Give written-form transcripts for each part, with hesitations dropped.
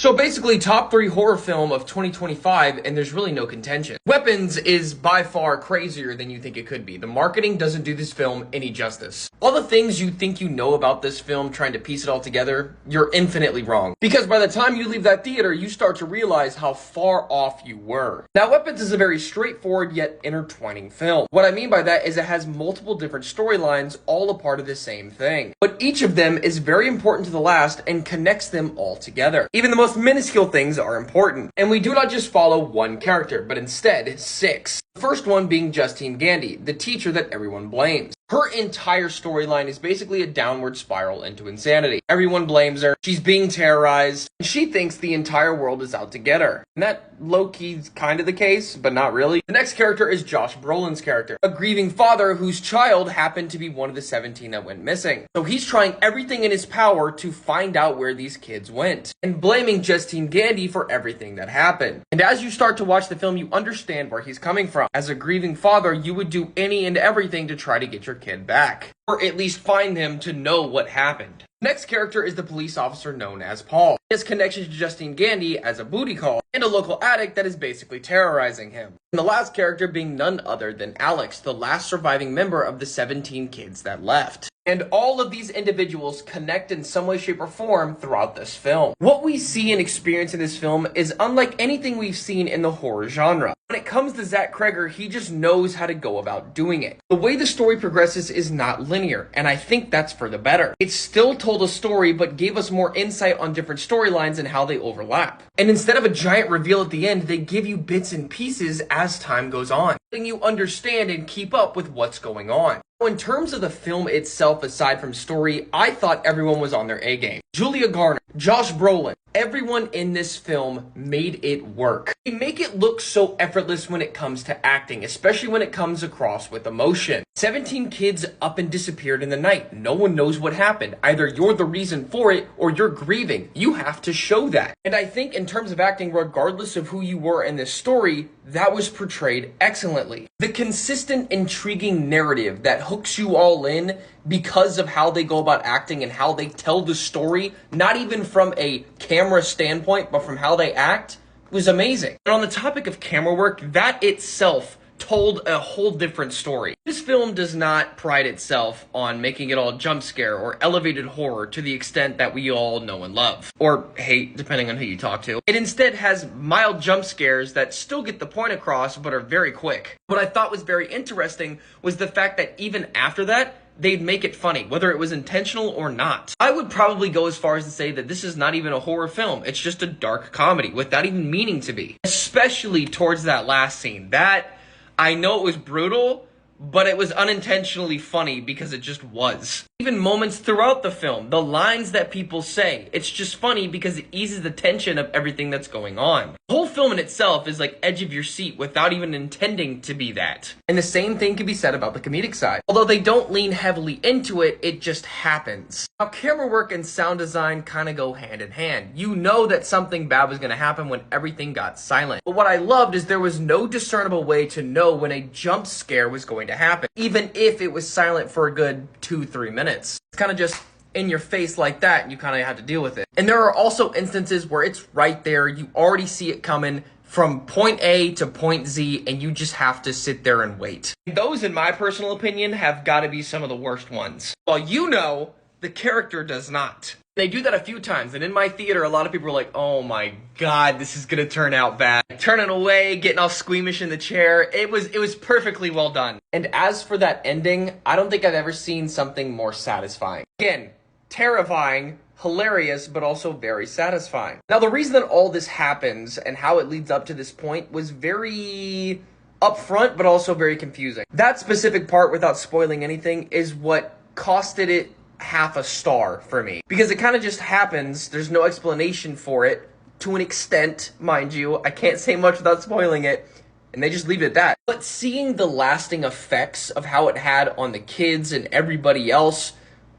So basically, top 3 horror film of 2025, and there's really no contention. Weapons is by far crazier than you think it could be. The marketing doesn't do this film any justice. All the things you think you know about this film, trying to piece it all together, you're infinitely wrong. Because by the time you leave that theater, you start to realize how far off you were. Now, Weapons is a very straightforward yet intertwining film. What I mean by that is it has multiple different storylines, all a part of the same thing. But each of them is very important to the last and connects them all together. Even the most minuscule things are important. And we do not just follow one character, but instead 6. The first one being Justine Gandy, the teacher that everyone blames. Her entire storyline is basically a downward spiral into insanity. Everyone blames her, she's being terrorized, and she thinks the entire world is out to get her. And that low-key's kind of the case, but not really. The next character is Josh Brolin's character, a grieving father whose child happened to be one of the 17 that went missing. So he's trying everything in his power to find out where these kids went, and blaming Justine Gandy for everything that happened. And as you start to watch the film, you understand where he's coming from. As a grieving father, you would do any and everything to try to get your kid back, or at least find him to know what happened. Next character is the police officer known as Paul. He has connections to Justine Gandy as a booty call and a local addict that is basically terrorizing him. And the last character being none other than Alex, the last surviving member of the 17 kids that left. And all of these individuals connect in some way, shape, or form throughout this film. What we see and experience in this film is unlike anything we've seen in the horror genre. When it comes to Zach Cregger, he just knows how to go about doing it. The way the story progresses is not linear, and I think that's for the better. It still told a story, but gave us more insight on different storylines and how they overlap. And instead of a giant reveal at the end, they give you bits and pieces as time goes on, letting you understand and keep up with what's going on. In terms of the film itself, aside from story, I thought everyone was on their A game. Julia Garner, Josh Brolin, everyone in this film made it work. They make it look so effortless when it comes to acting, especially when it comes across with emotion. 17 kids up and disappeared in the night. No one knows what happened. Either you're the reason for it or you're grieving. You have to show that. And I think in terms of acting, regardless of who you were in this story, that was portrayed excellently. The consistent, intriguing narrative that hooks you all in because of how they go about acting and how they tell the story, not even from a camera standpoint, but from how they act, was amazing. And on the topic of camera work, that itself told a whole different story. This film does not pride itself on making it all jump scare or elevated horror to the extent that we all know and love, or hate, depending on who you talk to. It instead has mild jump scares that still get the point across, but are very quick. What I thought was very interesting was the fact that even after that, they'd make it funny, whether it was intentional or not. I would probably go as far as to say that this is not even a horror film. It's just a dark comedy without even meaning to be. Especially towards that last scene. That, I know it was brutal, but it was unintentionally funny because it just was. Even moments throughout the film, the lines that people say, it's just funny because it eases the tension of everything that's going on. The whole film in itself is like edge of your seat without even intending to be that. And the same thing can be said about the comedic side. Although they don't lean heavily into it, it just happens. Now, camera work and sound design kind of go hand in hand. You know that something bad was going to happen when everything got silent. But what I loved is there was no discernible way to know when a jump scare was going to happen, even if it was silent for a good 2-3 minutes. It's kind of just in your face like that, and you kind of have to deal with it. And there are also instances where it's right there, you already see it coming from point A to point Z, and you just have to sit there and wait. Those, in my personal opinion, have got to be some of the worst ones. Well, you know, the character does not. They do that a few times, and in my theater, a lot of people are like, oh my god, this is gonna turn out bad. Turning away, getting all squeamish in the chair. It was perfectly well done. And as for that ending, I don't think I've ever seen something more satisfying. Again, terrifying, hilarious, but also very satisfying. Now, the reason that all this happens and how it leads up to this point was very upfront, but also very confusing. That specific part, without spoiling anything, is what costed it half a star for me, because it kind of just happens. There's no explanation for it, to an extent, mind you. I can't say much without spoiling it, and they just leave it at that. But seeing the lasting effects of how it had on the kids and everybody else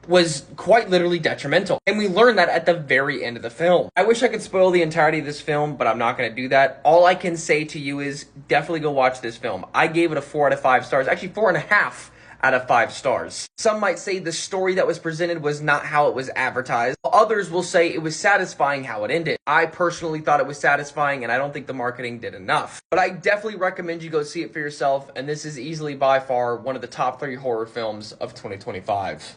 was quite literally detrimental, and we learned that at the very end of the film. I wish I could spoil the entirety of this film, but I'm not going to do that. All I can say to you is definitely go watch this film. I gave it a 4 out of 5 stars, actually 4.5 out of 5 stars. Some might say the story that was presented was not how it was advertised. Others will say it was satisfying how it ended. I personally thought it was satisfying, and I don't think the marketing did enough. But I definitely recommend you go see it for yourself, and this is easily by far one of the top 3 horror films of 2025.